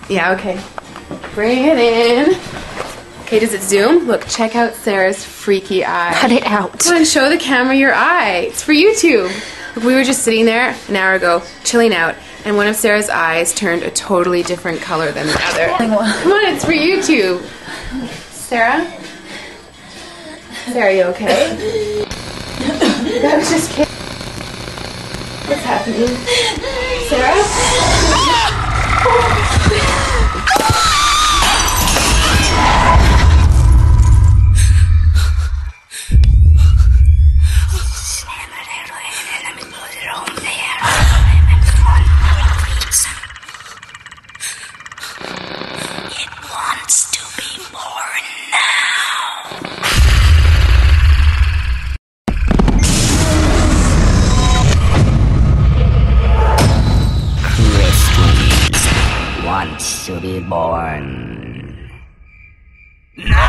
Yeah, okay. Bring it in. Okay, does it zoom? Look, check out Sarah's freaky eye. Cut it out. Come on, show the camera your eye. It's for YouTube. Look, we were just sitting there an hour ago, chilling out, and one of Sarah's eyes turned a totally different color than the other. Come on, it's for YouTube. Sarah? Sarah, are you okay? That was just kidding. What's happening? Sarah? It wants to be born now. Christmas wants to be born. No!